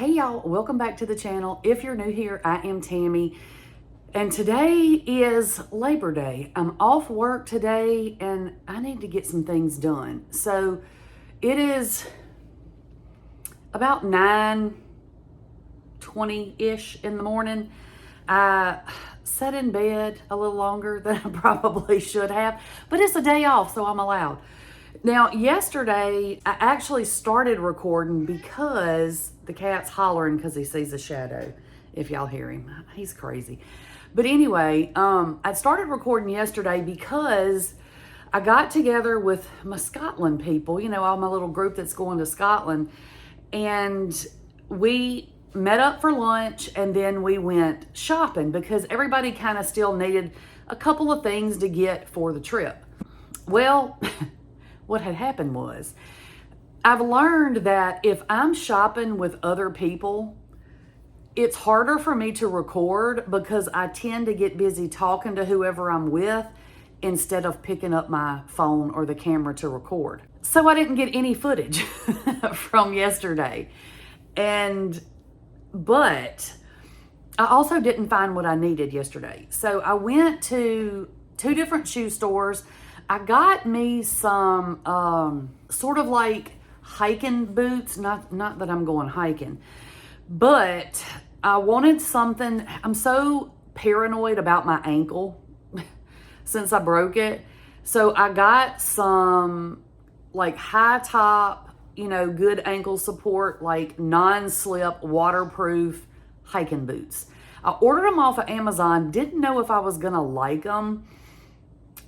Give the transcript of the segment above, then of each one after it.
Hey y'all, welcome back to the channel. If you're new here, I am Tammy, and today is Labor Day. I'm off work today and I need to get some things done. So it is about 9:20-ish in the morning. I sat in bed a little longer than I probably should have, but it's a day off, so I'm allowed. Now, yesterday, I actually started recording because the cat's hollering because he sees a shadow, if y'all hear him. He's crazy. But anyway, I started recording yesterday because I got together with my Scotland people, you know, all my little group that's going to Scotland, and we met up for lunch and then we went shopping because everybody kind of still needed a couple of things to get for the trip. Well, what had happened was I've learned that if I'm shopping with other people, it's harder for me to record because I tend to get busy talking to whoever I'm with instead of picking up my phone or the camera to record. So I didn't get any footage from yesterday. But I also didn't find what I needed yesterday. So I went to 2 different shoe stores. I got me some sort of like hiking boots, not that I'm going hiking, but I wanted something. I'm so paranoid about my ankle since I broke it. So I got some like high top, you know, good ankle support, like non-slip, waterproof hiking boots. I ordered them off of Amazon. Didn't know if I was gonna like them,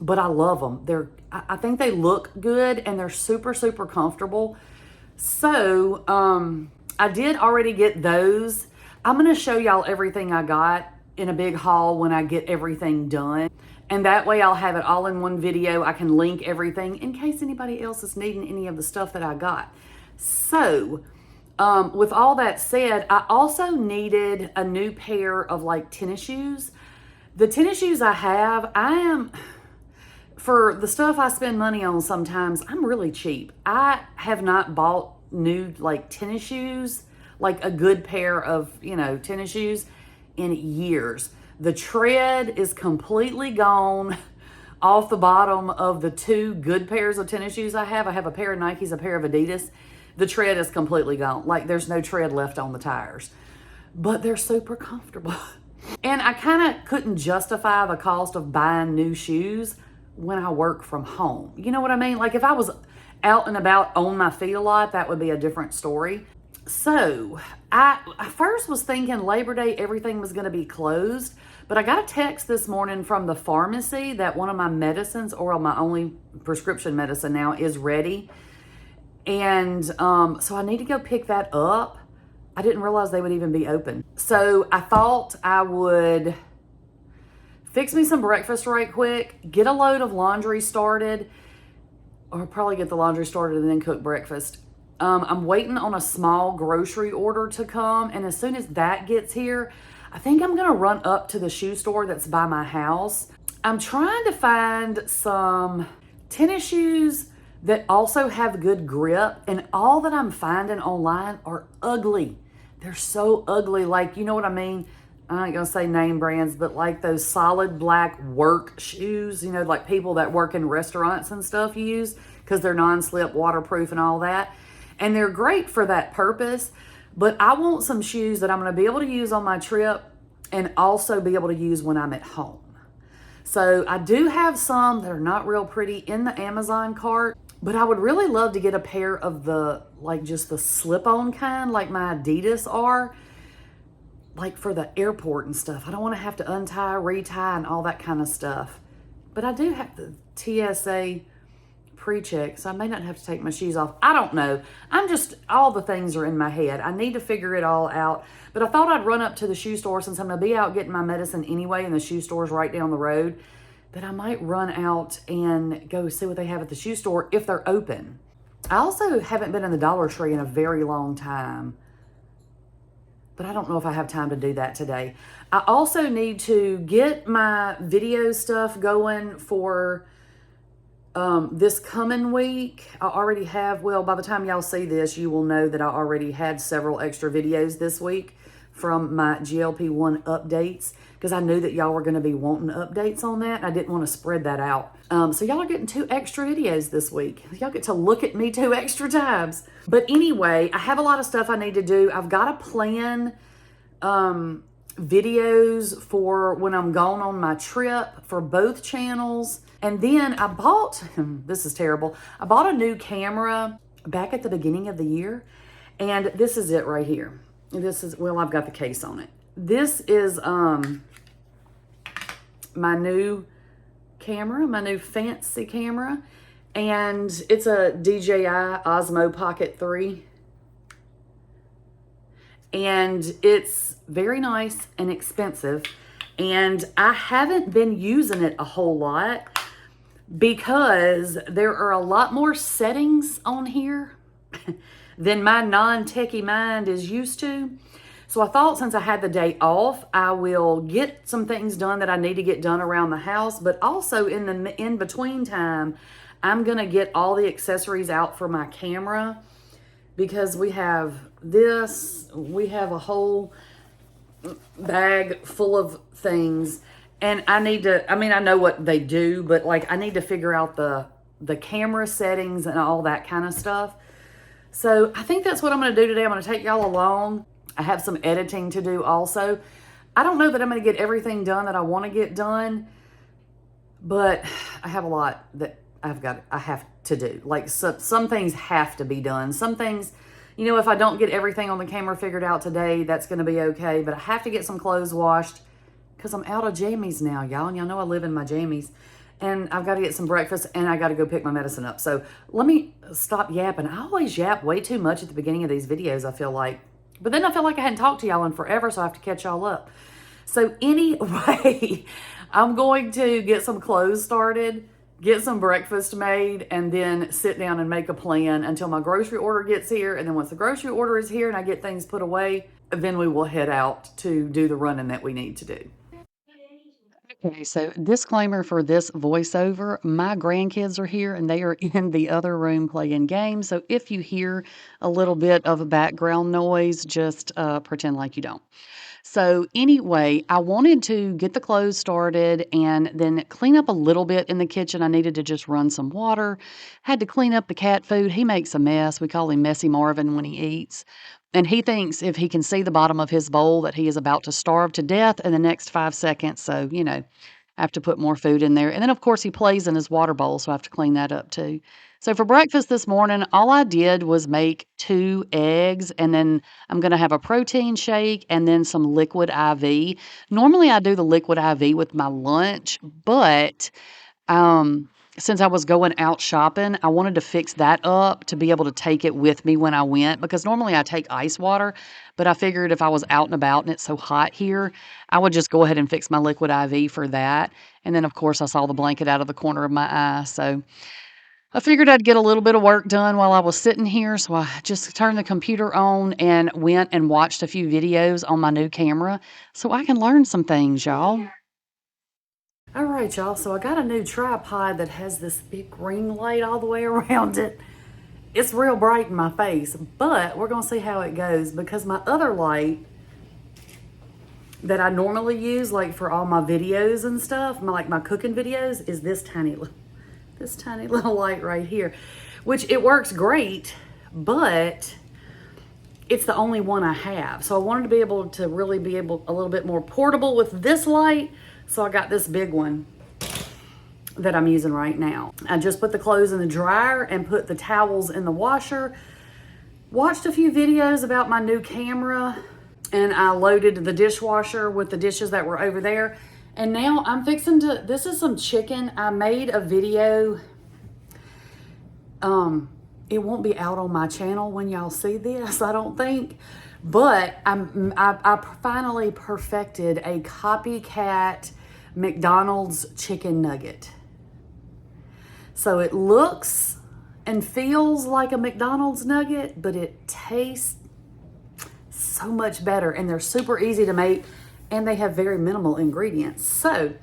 but I love them. I think they look good and they're super, super comfortable. So I did already get those. I'm going to show y'all everything I got in a big haul when I get everything done. And that way I'll have it all in one video. I can link everything in case anybody else is needing any of the stuff that I got. So with all that said, I also needed a new pair of like tennis shoes. The tennis shoes I have, for the stuff I spend money on sometimes, I'm really cheap. I have not bought new like tennis shoes, like a good pair of, you know, tennis shoes in years. The tread is completely gone off the bottom of the 2 good pairs of tennis shoes I have. I have a pair of Nikes, a pair of Adidas. The tread is completely gone. Like there's no tread left on the tires, but they're super comfortable. And I kind of couldn't justify the cost of buying new shoes when I work from home. You know what I mean? Like if I was out and about on my feet a lot, that would be a different story. So I first was thinking Labor Day, everything was going to be closed, but I got a text this morning from the pharmacy that one of my medicines, or my only prescription medicine now, is ready. And so I need to go pick that up. I didn't realize they would even be open. So I thought I would fix me some breakfast right quick, get a load of laundry started, or probably get the laundry started and then cook breakfast. I'm waiting on a small grocery order to come, and as soon as that gets here, I think I'm gonna run up to the shoe store that's by my house. I'm trying to find some tennis shoes that also have good grip, and all that I'm finding online are ugly. They're so ugly, like, you know what I mean? I ain't gonna say name brands, but like those solid black work shoes, you know, like people that work in restaurants and stuff use, because they're non-slip, waterproof and all that. And they're great for that purpose, but I want some shoes that I'm gonna be able to use on my trip and also be able to use when I'm at home. So I do have some that are not real pretty in the Amazon cart, but I would really love to get a pair of the, like just the slip-on kind, like my Adidas are, like for the airport and stuff. I don't want to have to untie, retie, and all that kind of stuff. But I do have the TSA pre-check, so I may not have to take my shoes off. I don't know. All the things are in my head. I need to figure it all out. But I thought I'd run up to the shoe store since I'm going to be out getting my medicine anyway, and the shoe store's right down the road, that I might run out and go see what they have at the shoe store if they're open. I also haven't been in the Dollar Tree in a very long time, but I don't know if I have time to do that today. I also need to get my video stuff going for This coming week, I already have, well, by the time y'all see this, you will know that I already had several extra videos this week from my GLP-1 updates, because I knew that y'all were going to be wanting updates on that. I didn't want to spread that out. So y'all are getting 2 extra videos this week. Y'all get to look at me 2 extra times. But anyway, I have a lot of stuff I need to do. I've got to plan videos for when I'm gone on my trip for both channels. And then I bought, this is terrible, I bought a new camera back at the beginning of the year. And this is it right here. This is, well, I've got the case on it. This is my new camera, my new fancy camera. And it's a DJI Osmo Pocket 3. And it's very nice and expensive. And I haven't been using it a whole lot because there are a lot more settings on here than my non-techie mind is used to. So I thought, since I had the day off, I will get some things done that I need to get done around the house, but also in the in-between time, I'm gonna get all the accessories out for my camera, because we have this, we have a whole bag full of things, and I need to, I mean, I know what they do, but like I need to figure out the camera settings and all that kind of stuff. So I think that's what I'm going to do today. I'm going to take y'all along. I have some editing to do also. I don't know that I'm going to get everything done that I want to get done, but I have a lot that I have to do. Like some things have to be done. Some things, you know, if I don't get everything on the camera figured out today, that's going to be okay. But I have to get some clothes washed because I'm out of jammies now, y'all. And y'all know I live in my jammies. And I've got to get some breakfast, and I got to go pick my medicine up. So let me stop yapping. I always yap way too much at the beginning of these videos, I feel like. But then I feel like I hadn't talked to y'all in forever, so I have to catch y'all up. So anyway, I'm going to get some clothes started, get some breakfast made, and then sit down and make a plan until my grocery order gets here. And then once the grocery order is here and I get things put away, then we will head out to do the running that we need to do. Okay, so disclaimer for this voiceover, my grandkids are here and they are in the other room playing games. So if you hear a little bit of a background noise, just pretend like you don't. So anyway, I wanted to get the clothes started and then clean up a little bit in the kitchen. I needed to just run some water. Had to clean up the cat food. He makes a mess. We call him Messy Marvin when he eats. And he thinks if he can see the bottom of his bowl that he is about to starve to death in the next 5 seconds. So, you know, I have to put more food in there. And then, of course, he plays in his water bowl, so I have to clean that up too. So for breakfast this morning, all I did was make 2 eggs, and then I'm going to have a protein shake and then some liquid IV. Normally, I do the liquid IV with my lunch, but since I was going out shopping, I wanted to fix that up to be able to take it with me when I went, because normally I take ice water, but I figured if I was out and about and it's so hot here, I would just go ahead and fix my liquid IV for that. And then, of course, I saw the blanket out of the corner of my eye, so I figured I'd get a little bit of work done while I was sitting here, so I just turned the computer on and went and watched a few videos on my new camera so I can learn some things, y'all. All right, y'all, so I got a new tripod that has this big ring light all the way around it. It's real bright in my face, but we're going to see how it goes, because my other light that I normally use, like for all my videos and stuff, like my cooking videos, is this tiny little light right here, which it works great, but it's the only one I have. So I wanted to be able to really be a little bit more portable with this light. So I got this big one that I'm using right now. I just put the clothes in the dryer and put the towels in the washer. Watched a few videos about my new camera, and I loaded the dishwasher with the dishes that were over there. And now I'm fixing to, this is some chicken. I made a video. It won't be out on my channel when y'all see this, I don't think. But I finally perfected a copycat McDonald's chicken nugget. So it looks and feels like a McDonald's nugget, but it tastes so much better. And they're super easy to make, and they have very minimal ingredients. So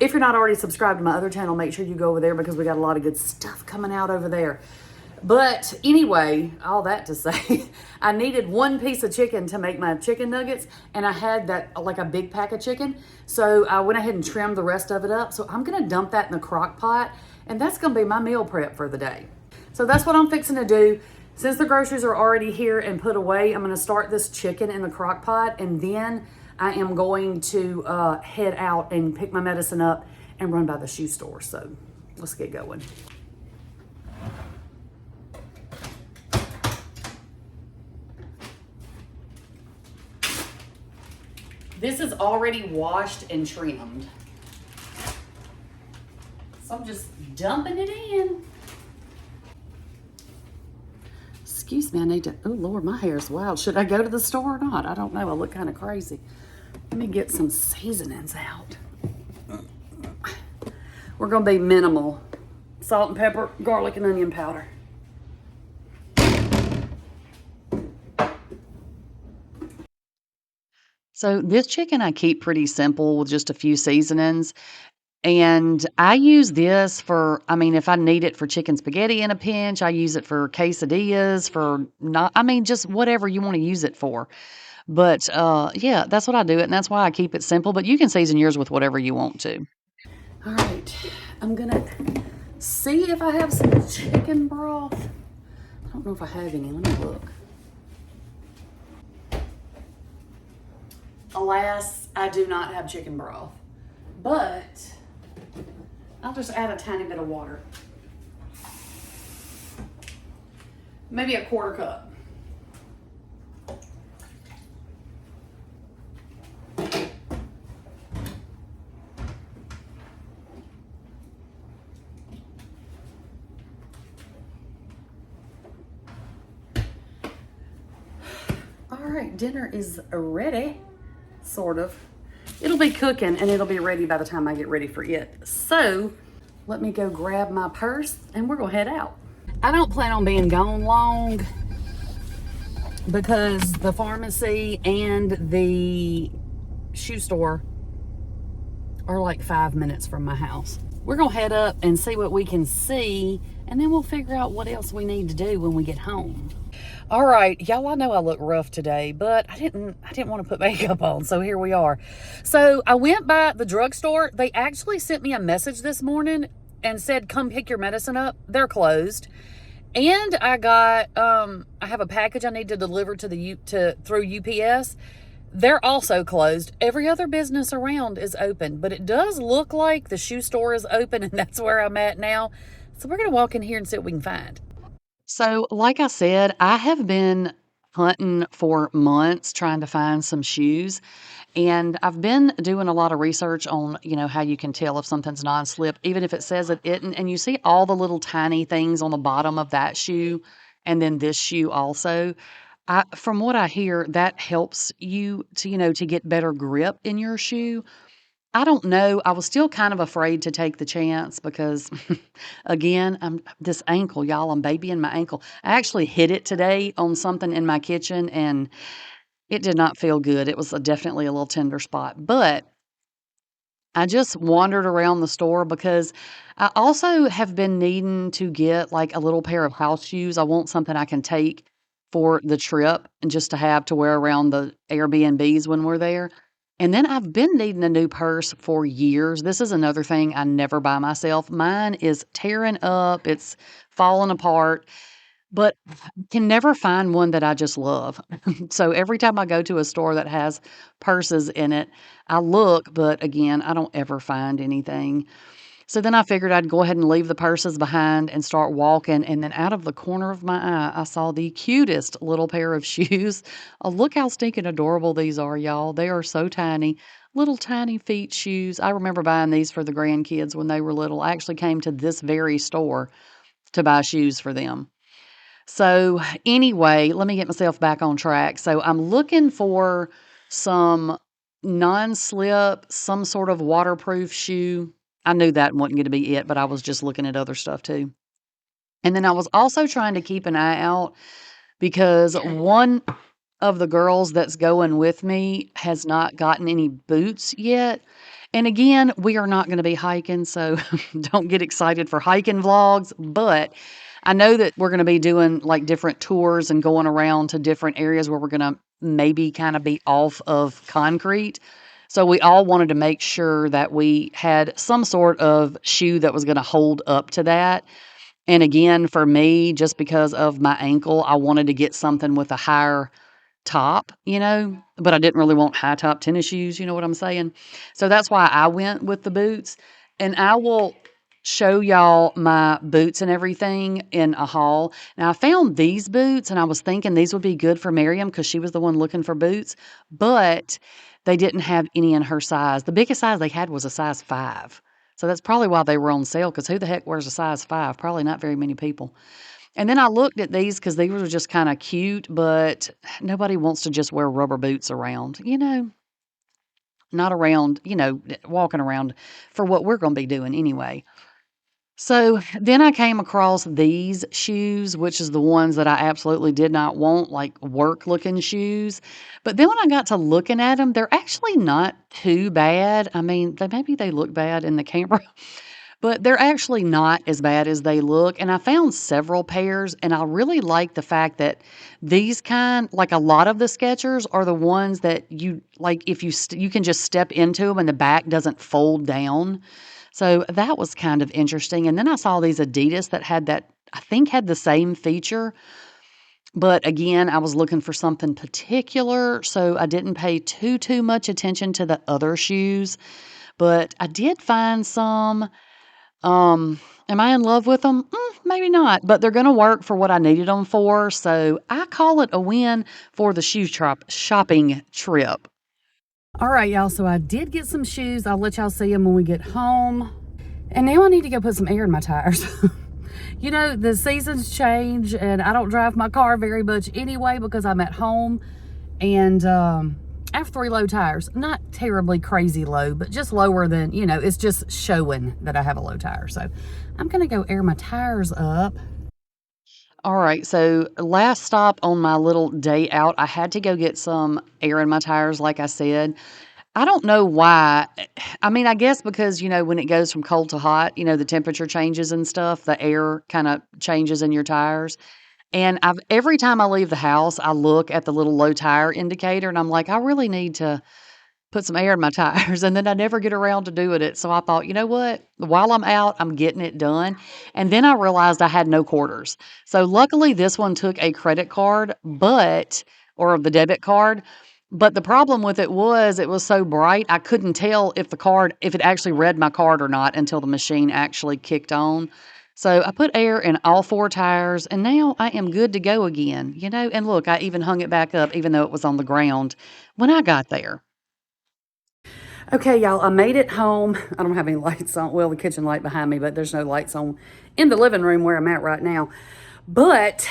If you're not already subscribed to my other channel, make sure you go over there because we got a lot of good stuff coming out over there. But anyway, all that to say, I needed one piece of chicken to make my chicken nuggets, and I had that like a big pack of chicken. So I went ahead and trimmed the rest of it up. So I'm gonna dump that in the crock pot, and that's gonna be my meal prep for the day. So that's what I'm fixing to do. Since the groceries are already here and put away, I'm gonna start this chicken in the crock pot, and then I am going to head out and pick my medicine up and run by the shoe store. So let's get going. This is already washed and trimmed. So I'm just dumping it in. Excuse me, I need to, oh Lord, my hair's wild. Should I go to the store or not? I don't know, I look kind of crazy. Let me get some seasonings out. We're gonna be minimal. Salt and pepper, garlic and onion powder. So this chicken I keep pretty simple with just a few seasonings. And I use this for, I mean, if I need it for chicken spaghetti in a pinch, I use it for quesadillas, for not, I mean, just whatever you want to use it for. But yeah, that's what I do it. And that's why I keep it simple. But you can season yours with whatever you want to. All right. I'm going to see if I have some chicken broth. I don't know if I have any. Let me look. Alas, I do not have chicken broth. But I'll just add a tiny bit of water. Maybe a quarter cup. All right, dinner is ready, sort of. It'll be cooking and it'll be ready by the time I get ready for it. So let me go grab my purse and we're gonna head out. I don't plan on being gone long because the pharmacy and the shoe store are like 5 minutes from my house. We're gonna head up and see what we can see, and then we'll figure out what else we need to do when we get home. All right, y'all, I know I look rough today, but I didn't want to put makeup on, so here we are. So I went by the drugstore. They actually sent me a message this morning and said, come pick your medicine up. They're closed. And I got, I have a package I need to deliver to through UPS. They're also closed. Every other business around is open, but it does look like the shoe store is open, and that's where I'm at now. So we're going to walk in here and see what we can find. So, like I said, I have been hunting for months trying to find some shoes. And I've been doing a lot of research on, how you can tell if something's non-slip, even if it says it isn't. And you see all the little tiny things on the bottom of that shoe and then this shoe also. From what I hear, that helps you to get better grip in your shoe. I don't know. I was still kind of afraid to take the chance because, again, this ankle, y'all, I'm babying my ankle. I actually hit it today on something in my kitchen and it did not feel good. It was definitely a little tender spot. But I just wandered around the store because I also have been needing to get like a little pair of house shoes. I want something I can take for the trip and just to have to wear around the Airbnbs when we're there. And then I've been needing a new purse for years. This is another thing I never buy myself. Mine is tearing up, it's falling apart, but I can never find one that I just love. So every time I go to a store that has purses in it, I look, but again, I don't ever find anything. So then I figured I'd go ahead and leave the purses behind and start walking. And then out of the corner of my eye, I saw the cutest little pair of shoes. Oh, look how stinking adorable these are, y'all. They are so tiny. Little tiny feet shoes. I remember buying these for the grandkids when they were little. I actually came to this very store to buy shoes for them. So anyway, let me get myself back on track. So I'm looking for some non-slip, some sort of waterproof shoe. I knew that wasn't going to be it, but I was just looking at other stuff too. And then I was also trying to keep an eye out because one of the girls that's going with me has not gotten any boots yet. And again, we are not going to be hiking, so don't get excited for hiking vlogs. But I know that we're going to be doing like different tours and going around to different areas where we're going to maybe kind of be off of concrete. So we all wanted to make sure that we had some sort of shoe that was going to hold up to that. And again, for me, just because of my ankle, I wanted to get something with a higher top, but I didn't really want high top tennis shoes, you know what I'm saying? So that's why I went with the boots. And I will show y'all my boots and everything in a haul. Now, I found these boots and I was thinking these would be good for Miriam because she was the one looking for boots, but they didn't have any in her size. The biggest size they had was a size 5. So that's probably why they were on sale because who the heck wears a size 5? Probably not very many people. And then I looked at these because these were just kind of cute, but nobody wants to just wear rubber boots around, not around, walking around for what we're going to be doing anyway. So then I came across these shoes, which is the ones that I absolutely did not want, like work looking shoes. But then when I got to looking at them, they're actually not too bad. I mean, maybe they look bad in the camera, but they're actually not as bad as they look, and I found several pairs, and I really like the fact that these like a lot of the Skechers are the ones that you like if you can just step into them and the back doesn't fold down. So that was kind of interesting. And then I saw these Adidas that had that I think had the same feature, but again, I was looking for something particular, so I didn't pay too much attention to the other shoes, but I did find some. Am I in love with them? Maybe not, but they're going to work for what I needed them for. So I call it a win for the shopping trip. All right, y'all. So I did get some shoes. I'll let y'all see them when we get home. And now I need to go put some air in my tires. The seasons change and I don't drive my car very much anyway because I'm at home. And I have 3 low tires. Not terribly crazy low, but just lower than, it's just showing that I have a low tire. So I'm going to go air my tires up. All right, so last stop on my little day out, I had to go get some air in my tires, like I said. I don't know why. I mean, I guess because, when it goes from cold to hot, the temperature changes and stuff, the air kind of changes in your tires. And every time I leave the house, I look at the little low tire indicator and I'm like, I really need to put some air in my tires. And then I never get around to doing it. So I thought, you know what? While I'm out, I'm getting it done. And then I realized I had no quarters. So luckily this one took a credit card, or the debit card. But the problem with it was so bright, I couldn't tell if it actually read my card or not until the machine actually kicked on. So I put air in all 4 tires and now I am good to go again, and look, I even hung it back up even though it was on the ground when I got there. Okay, y'all, I made it home. I don't have any lights on. Well, the kitchen light behind me, but there's no lights on in the living room where I'm at right now. But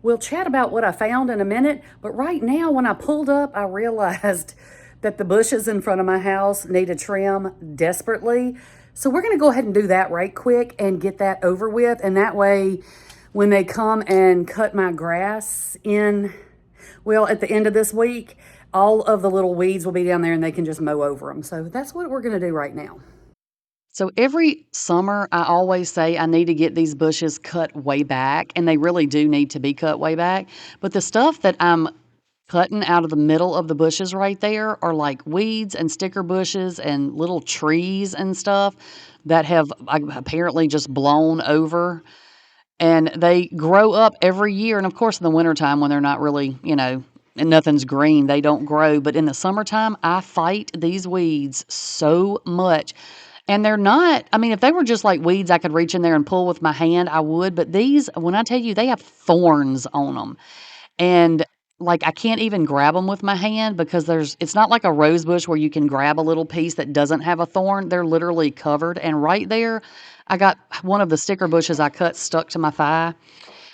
we'll chat about what I found in a minute. But right now, when I pulled up, I realized that the bushes in front of my house need a trim desperately. So we're going to go ahead and do that right quick and get that over with. And that way, when they come and cut my grass at the end of this week, all of the little weeds will be down there and they can just mow over them. So that's what we're going to do right now. So every summer, I always say I need to get these bushes cut way back, and they really do need to be cut way back. But the stuff that I'm cutting out of the middle of the bushes right there are like weeds and sticker bushes and little trees and stuff that have apparently just blown over. And they grow up every year. And of course, in the wintertime, when they're not really, and nothing's green, they don't grow. But in the summertime, I fight these weeds so much. And they're not, I mean, if they were just like weeds I could reach in there and pull with my hand, I would. But these, when I tell you, they have thorns on them. And like I can't even grab them with my hand because it's not like a rose bush where you can grab a little piece that doesn't have a thorn. They're literally covered. And right there, I got one of the sticker bushes I cut stuck to my thigh.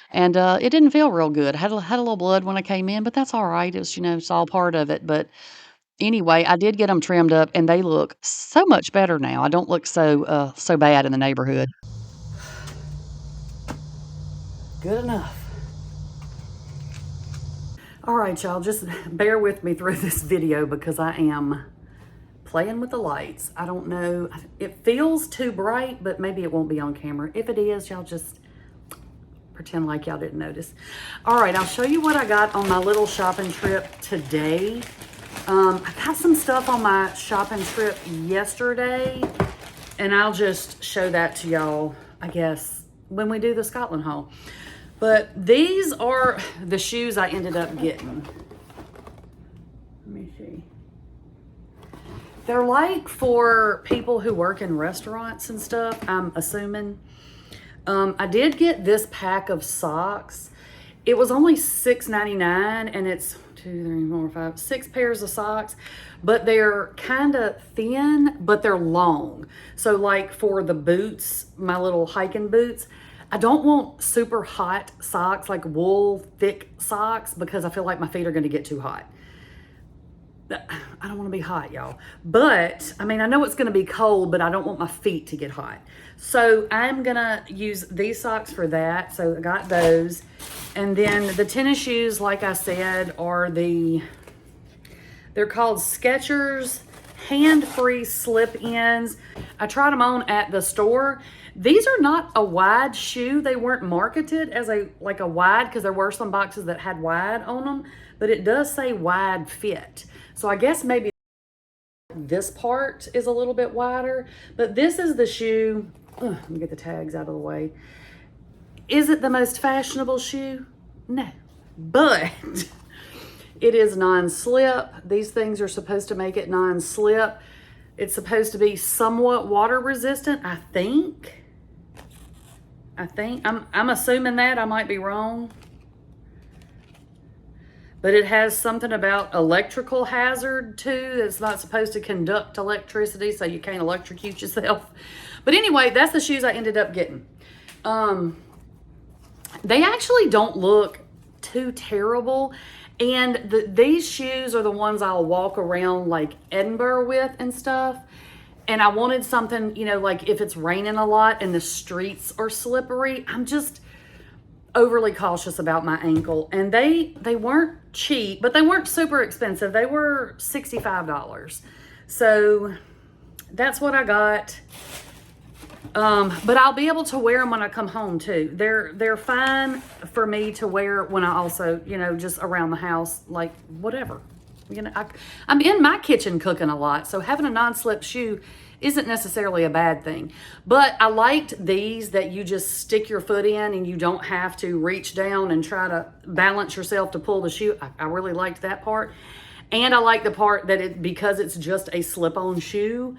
And it didn't feel real good. I had a little blood when I came in, but that's all right. It was, it's all part of it. But anyway, I did get them trimmed up, and they look so much better now. I don't look so bad in the neighborhood. Good enough. All right, y'all, just bear with me through this video because I am playing with the lights. I don't know. It feels too bright, but maybe it won't be on camera. If it is, y'all just pretend like y'all didn't notice. All right, I'll show you what I got on my little shopping trip today. I got some stuff on my shopping trip yesterday, and I'll just show that to y'all, I guess, when we do the Scotland haul. But these are the shoes I ended up getting. Let me see. They're like for people who work in restaurants and stuff, I'm assuming. I did get this pack of socks. It was only $6.99, and it's 2, 3, 4, 5, 6 pairs of socks, but they're kind of thin, but they're long. So like for the boots, my little hiking boots, I don't want super hot socks, like wool thick socks, because I feel like my feet are going to get too hot. I don't want to be hot, y'all. But, I mean, I know it's going to be cold, but I don't want my feet to get hot. So I'm going to use these socks for that. So I got those. And then the tennis shoes, like I said, are they're called Skechers hand-free slip-ins. I tried them on at the store. These are not a wide shoe. They weren't marketed as a wide, because there were some boxes that had wide on them, but it does say wide fit. So I guess maybe this part is a little bit wider, but this is the shoe. Let me get the tags out of the way. Is it the most fashionable shoe? No, but it is non-slip. These things are supposed to make it non-slip. It's supposed to be somewhat water resistant, I think. I'm assuming that. I might be wrong. But it has something about electrical hazard too. It's not supposed to conduct electricity, so you can't electrocute yourself. But anyway, that's the shoes I ended up getting. They actually don't look too terrible. And these shoes are the ones I'll walk around like Edinburgh with and stuff. And I wanted something, you know, like if it's raining a lot and the streets are slippery, I'm just overly cautious about my ankle. And they weren't cheap, but they weren't super expensive. They were $65. So that's what I got. But I'll be able to wear them when I come home too. They're fine for me to wear when I also, you know, just around the house, like whatever. You know, I'm in my kitchen cooking a lot, so having a non-slip shoe isn't necessarily a bad thing. But I liked these that you just stick your foot in and you don't have to reach down and try to balance yourself to pull the shoe. I really liked that part. And I like the part that because it's just a slip-on shoe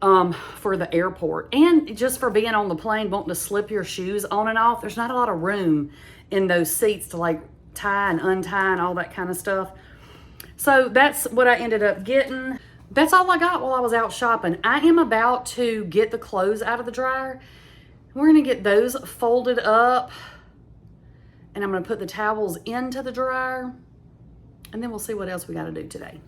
for the airport. And just for being on the plane, wanting to slip your shoes on and off, there's not a lot of room in those seats to like tie and untie and all that kind of stuff. So that's what I ended up getting. That's all I got while I was out shopping. I am about to get the clothes out of the dryer. We're gonna get those folded up, and I'm gonna put the towels into the dryer, and then we'll see what else we gotta do today.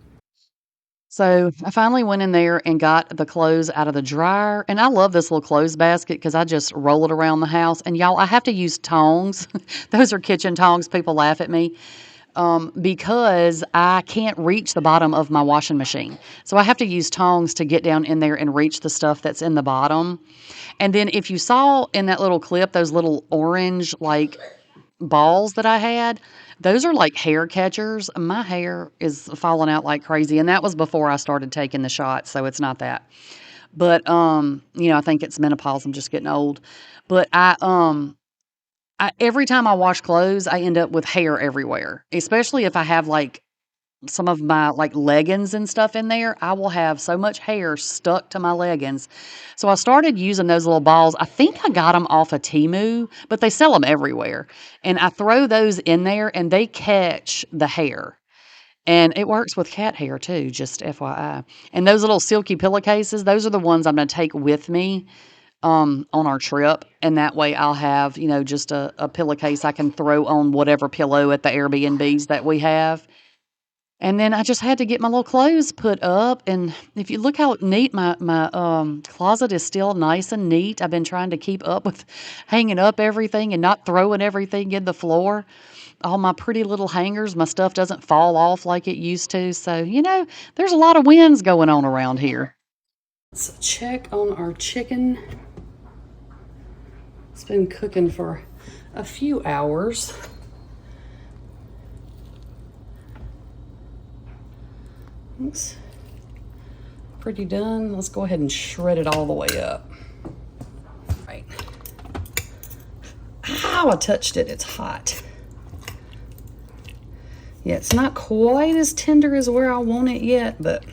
So I finally went in there and got the clothes out of the dryer. And I love this little clothes basket because I just roll it around the house. And y'all, I have to use tongs. Those are kitchen tongs. People laugh at me. Because I can't reach the bottom of my washing machine. So I have to use tongs to get down in there and reach the stuff that's in the bottom. And then if you saw in that little clip, those little orange like balls that I had, those are like hair catchers. My hair is falling out like crazy. And that was before I started taking the shot. So it's not that. But, you know, I think it's menopause. I'm just getting old. But every time I wash clothes, I end up with hair everywhere, especially if I have like some of my like leggings and stuff in there. I will have so much hair stuck to my leggings. So I started using those little balls. I think I got them off of Temu, but they sell them everywhere. And I throw those in there and they catch the hair. And it works with cat hair too, just FYI. And those little silky pillowcases, those are the ones I'm going to take with me on our trip, and that way I'll have, you know, just a pillowcase I can throw on whatever pillow at the Airbnbs that we have. And then I just had to get my little clothes put up, and if you look how neat my closet is, still nice and neat. I've been trying to keep up with hanging up everything and not throwing everything in the floor. All my pretty little hangers, my stuff doesn't fall off like it used to. So, there's a lot of wins going on around here. Let's check on our chicken. It's been cooking for a few hours. Looks pretty done. Let's go ahead and shred it all the way up. Right. Ow, I touched it. It's hot. Yeah, it's not quite as tender as where I want it yet, but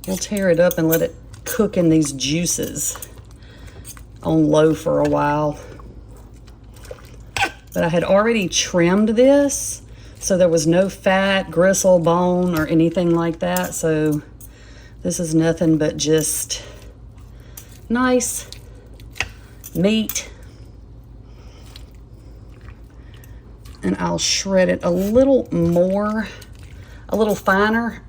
we'll tear it up and let it cook in these juices on low for a while. But I had already trimmed this, so there was no fat, gristle, bone, or anything like that. So this is nothing but just nice meat. And I'll shred it a little more, a little finer,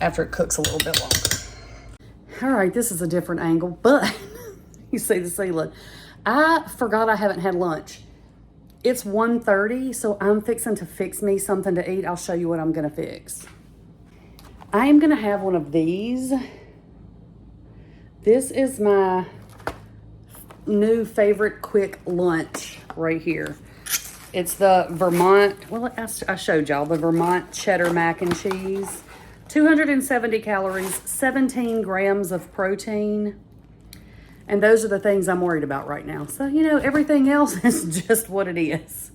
after it cooks a little bit longer. All right, this is a different angle, but you see the ceiling. I forgot I haven't had lunch. It's 1:30, so I'm fixing to fix me something to eat. I'll show you what I'm gonna fix. I am gonna have one of these. This is my new favorite quick lunch right here. It's the Vermont, well, I showed y'all, the Vermont cheddar mac and cheese. 270 calories, 17 grams of protein. And those are the things I'm worried about right now. So, everything else is just what it is.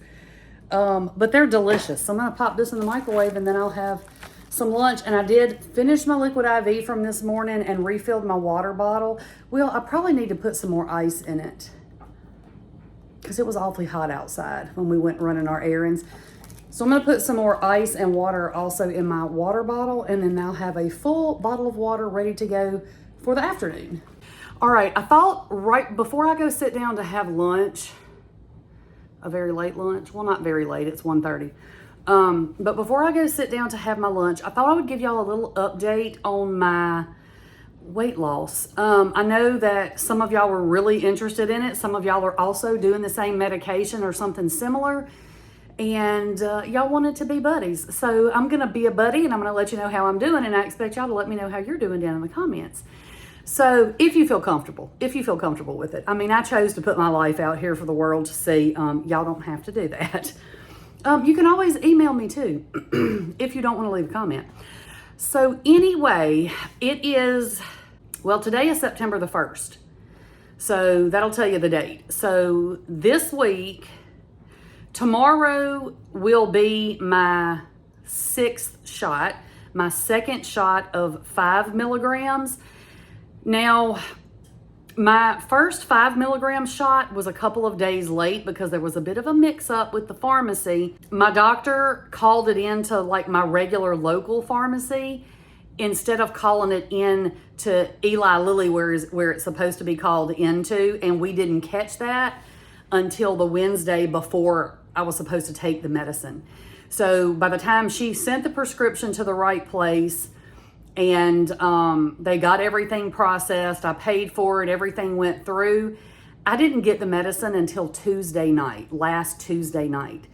But they're delicious. So I'm gonna pop this in the microwave and then I'll have some lunch. And I did finish my liquid IV from this morning and refilled my water bottle. Well, I probably need to put some more ice in it because it was awfully hot outside when we went running our errands. So I'm gonna put some more ice and water also in my water bottle, and then I'll have a full bottle of water ready to go for the afternoon. All right, I thought right before I go sit down to have lunch, a very late lunch, well, not very late, it's 1:30. But before I go sit down to have my lunch, I thought I would give y'all a little update on my weight loss. I know that some of y'all were really interested in it. Some of y'all are also doing the same medication or something similar. And y'all wanted to be buddies. So I'm going to be a buddy and I'm going to let you know how I'm doing. And I expect y'all to let me know how you're doing down in the comments. So if you feel comfortable with it. I mean, I chose to put my life out here for the world to see. Y'all don't have to do that. You can always email me too if you don't want to leave a comment. So anyway, it is, well, today is September the 1st. So that'll tell you the date. So this week, tomorrow will be my 6th shot, my 2nd shot of 5 milligrams. Now, my first 5 milligram shot was a couple of days late because there was a bit of a mix up with the pharmacy. My doctor called it into like my regular local pharmacy instead of calling it in to Eli Lilly where it's supposed to be called into, and we didn't catch that until the Wednesday before I was supposed to take the medicine. So by the time she sent the prescription to the right place and they got everything processed, I paid for it, everything went through, I didn't get the medicine until Tuesday night, last Tuesday night.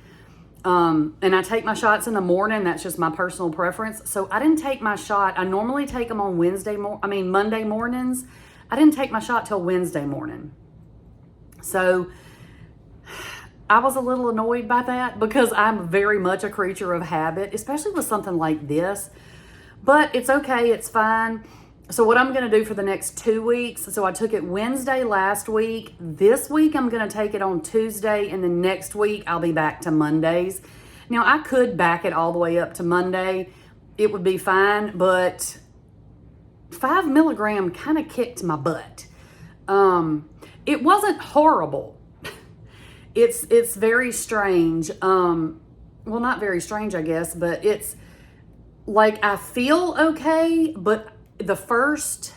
And I take my shots in the morning. That's just my personal preference. So I didn't take my shot. I normally take them on Monday mornings. I didn't take my shot till Wednesday morning. So I was a little annoyed by that because I'm very much a creature of habit, especially with something like this. But it's okay, it's fine. So what I'm gonna do for the next 2 weeks, so I took it Wednesday last week. This week I'm gonna take it on Tuesday, and then next week I'll be back to Mondays. Now I could back it all the way up to Monday. It would be fine, but 5 milligram kind of kicked my butt. It wasn't horrible. It's very strange. Well, not very strange, I guess, but it's like I feel okay, but the first,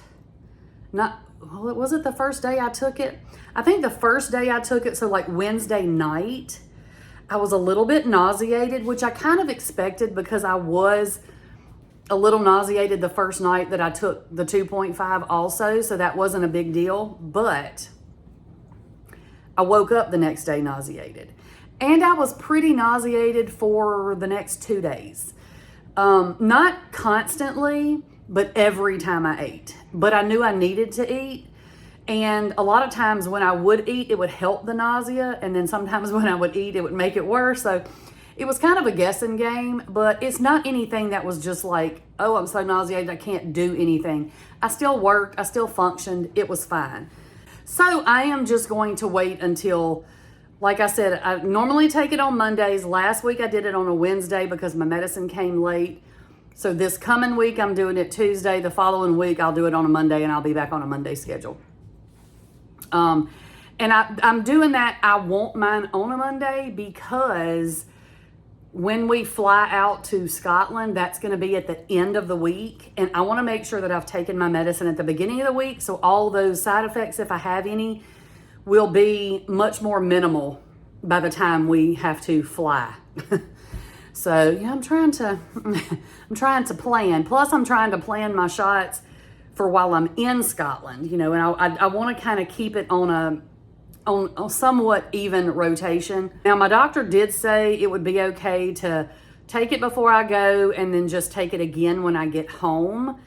was it the first day I took it? I think the first day I took it, so like Wednesday night, I was a little bit nauseated, which I kind of expected because I was a little nauseated the first night that I took the 2.5 also, so that wasn't a big deal. But I woke up the next day nauseated. And I was pretty nauseated for the next 2 days. Not constantly, but every time I ate. But I knew I needed to eat. And a lot of times when I would eat, it would help the nausea. And then sometimes when I would eat, it would make it worse. So it was kind of a guessing game, but it's not anything that was just like, oh, I'm so nauseated, I can't do anything. I still worked, I still functioned, it was fine. So I am just going to wait until, like I said, I normally take it on Mondays. Last week I did it on a Wednesday because my medicine came late. So this coming week I'm doing it Tuesday. The following week I'll do it on a Monday, and I'll be back on a Monday schedule. And I'm doing that. I want mine on a Monday because when we fly out to Scotland, that's going to be at the end of the week. And I want to make sure that I've taken my medicine at the beginning of the week. So all those side effects, if I have any, will be much more minimal by the time we have to fly. So yeah, I'm trying to plan. Plus I'm trying to plan my shots for while I'm in Scotland, and I want to kind of keep it on a somewhat even rotation. Now, my doctor did say it would be okay to take it before I go and then just take it again when I get home.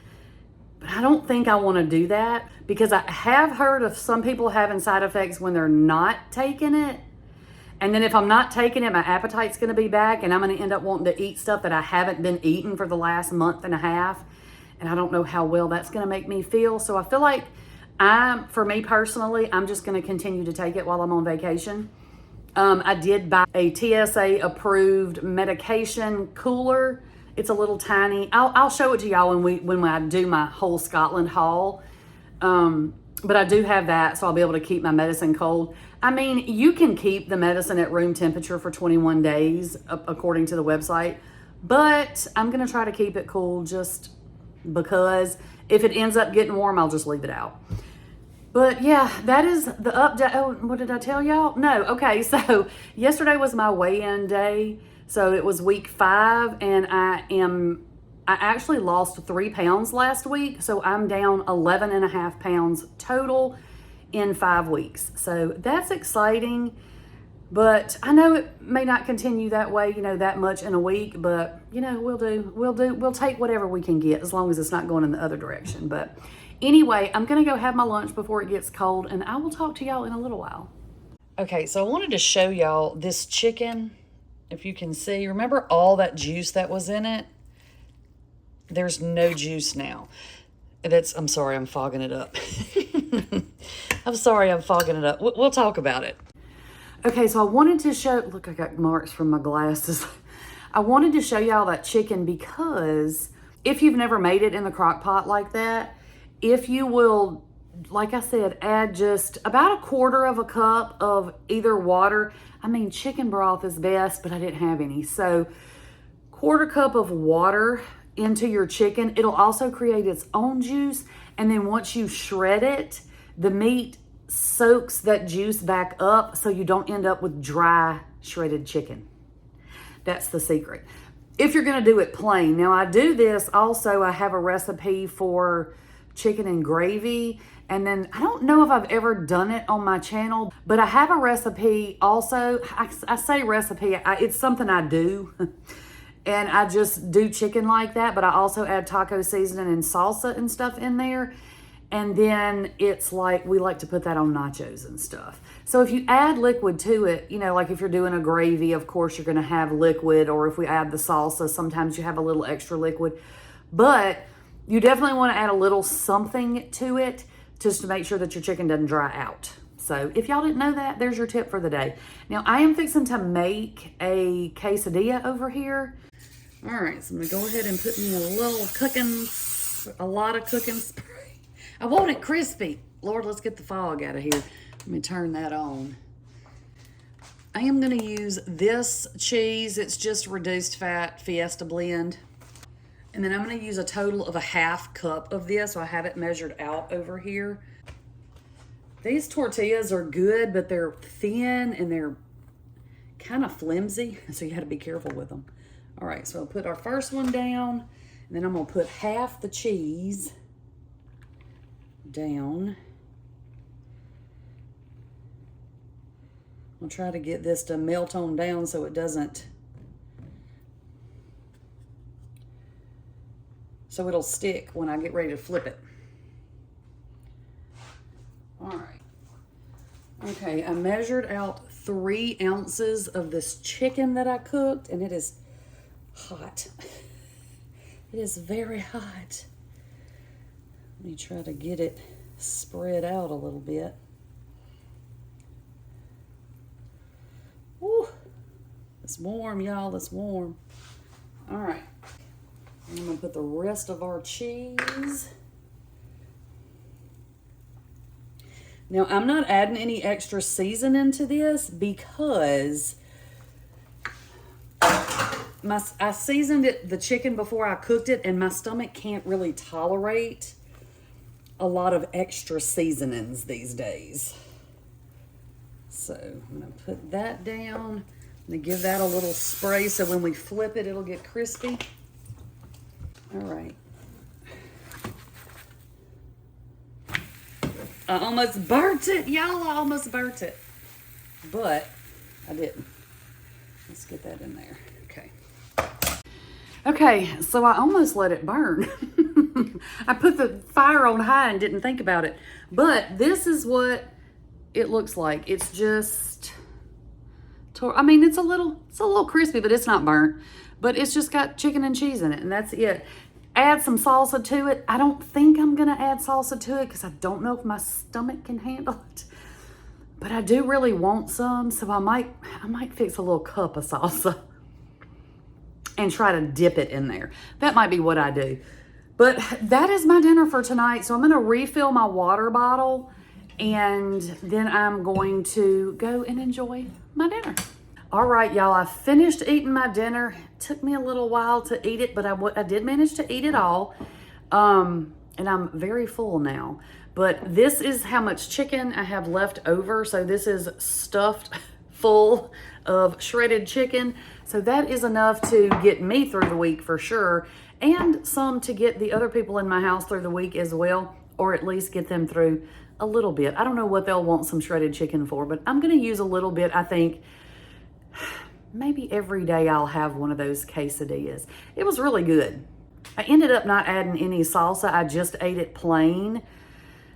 But I don't think I want to do that because I have heard of some people having side effects when they're not taking it. And then if I'm not taking it, my appetite's going to be back and I'm going to end up wanting to eat stuff that I haven't been eating for the last month and a half. And I don't know how well that's going to make me feel. So I feel like for me personally, I'm just going to continue to take it while I'm on vacation. I did buy a TSA approved medication cooler. It's a little tiny. I'll show it to y'all when I do my whole Scotland haul. But I do have that, so I'll be able to keep my medicine cold. I mean, you can keep the medicine at room temperature for 21 days, according to the website. But I'm going to try to keep it cool just because if it ends up getting warm, I'll just leave it out. But yeah, that is the update. Oh, what did I tell y'all? No, okay, so yesterday was my weigh-in day. So it was week 5, and I actually lost 3 pounds last week. So I'm down 11.5 pounds total in 5 weeks. So that's exciting. But I know it may not continue that way, that much in a week, but we'll take whatever we can get as long as it's not going in the other direction. But anyway, I'm going to go have my lunch before it gets cold, and I will talk to y'all in a little while. Okay, so I wanted to show y'all this chicken. If you can see, remember all that juice that was in it? There's no juice now. I'm sorry, I'm fogging it up. I'm sorry, I'm fogging it up. We'll talk about it. Okay, so I wanted to show, look, I got marks from my glasses. I wanted to show y'all that chicken because if you've never made it in the crock pot like that, if you will, like I said, add just about 1/4 cup of either water. I mean, chicken broth is best, but I didn't have any. So 1/4 cup of water into your chicken. It'll also create its own juice. And then once you shred it, the meat soaks that juice back up so you don't end up with dry shredded chicken. That's the secret. If you're going to do it plain. Now I do this also, I have a recipe for chicken and gravy, and then I don't know if I've ever done it on my channel, but I have a recipe also. I say recipe, it's something I do. And I just do chicken like that, but I also add taco seasoning and salsa and stuff in there. And then it's like, we like to put that on nachos and stuff. So if you add liquid to it, like if you're doing a gravy, of course you're gonna have liquid, or if we add the salsa, sometimes you have a little extra liquid. But you definitely wanna add a little something to it just to make sure that your chicken doesn't dry out. So if y'all didn't know that, there's your tip for the day. Now I am fixing to make a quesadilla over here. All right, so I'm gonna go ahead and put me a lot of cooking spray. I want it crispy. Lord, let's get the fog out of here. Let me turn that on. I am gonna use this cheese. It's just reduced fat Fiesta blend. And then I'm gonna use a total of 1/2 cup of this. So I have it measured out over here. These tortillas are good, but they're thin and they're kind of flimsy, so you got to be careful with them. All right, so I'll put our first one down, and then I'm going to put half the cheese down. I'll try to get this to melt on down so it doesn't, so it'll stick when I get ready to flip it. All right. Okay, I measured out 3 ounces of this chicken that I cooked, and it is hot. It is very hot. Let me try to get it spread out a little bit. Woo! It's warm, y'all. It's warm. All right. I'm going to put the rest of our cheese. Now, I'm not adding any extra seasoning to this because I seasoned the chicken before I cooked it, and my stomach can't really tolerate a lot of extra seasonings these days. So I'm going to put that down. I'm going to give that a little spray so when we flip it, it'll get crispy. All right. I almost burnt it, y'all. I almost burnt it. But I didn't. Let's get that in there. Okay. Okay, so I almost let it burn. I put the fire on high and didn't think about it. But this is what it looks like. It's just, I mean, it's a little crispy, but it's not burnt. But it's just got chicken and cheese in it, and that's it. Add some salsa to it. I don't think I'm gonna add salsa to it because I don't know if my stomach can handle it. But I do really want some, so I might fix a little cup of salsa and try to dip it in there. That might be what I do. But that is my dinner for tonight. So I'm gonna refill my water bottle, and then I'm going to go and enjoy my dinner. All right, y'all, I finished eating my dinner. It took me a little while to eat it, but I did manage to eat it all. And I'm very full now. But this is how much chicken I have left over. So this is stuffed full of shredded chicken. So that is enough to get me through the week for sure, and some to get the other people in my house through the week as well, or at least get them through a little bit. I don't know what they'll want some shredded chicken for, but I'm gonna use a little bit, I think. Maybe every day I'll have one of those quesadillas. It was really good. I ended up not adding any salsa. I just ate it plain.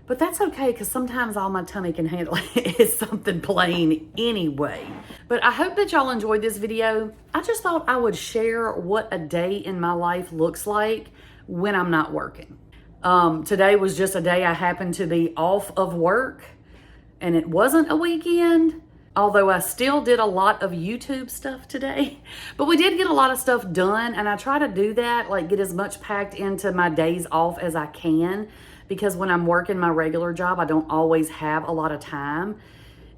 But that's okay, because sometimes all my tummy can handle is something plain anyway. But I hope that y'all enjoyed this video. I just thought I would share what a day in my life looks like when I'm not working. Today was just a day I happened to be off of work, and it wasn't a weekend. Although I still did a lot of YouTube stuff today, but we did get a lot of stuff done, and I try to do that, like get as much packed into my days off as I can, because when I'm working my regular job, I don't always have a lot of time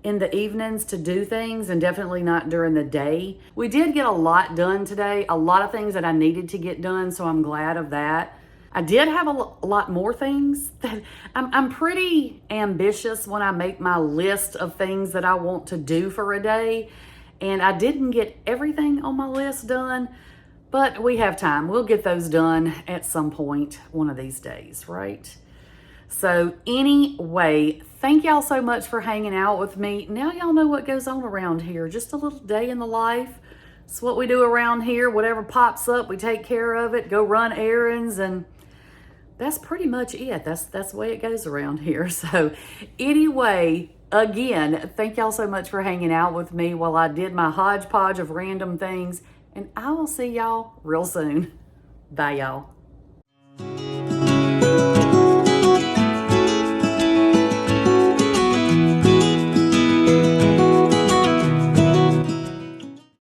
in the evenings to do things, and definitely not during the day. We did get a lot done today, a lot of things that I needed to get done, so I'm glad of that. I did have a lot more things that I'm pretty ambitious when I make my list of things that I want to do for a day. And I didn't get everything on my list done, but we have time. We'll get those done at some point one of these days, right? So anyway, thank y'all so much for hanging out with me. Now y'all know what goes on around here. Just a little day in the life. It's what we do around here. Whatever pops up, we take care of it, go run errands, and that's pretty much it. That's the way it goes around here. So anyway, again, thank y'all so much for hanging out with me while I did my hodgepodge of random things. And I will see y'all real soon. Bye, y'all.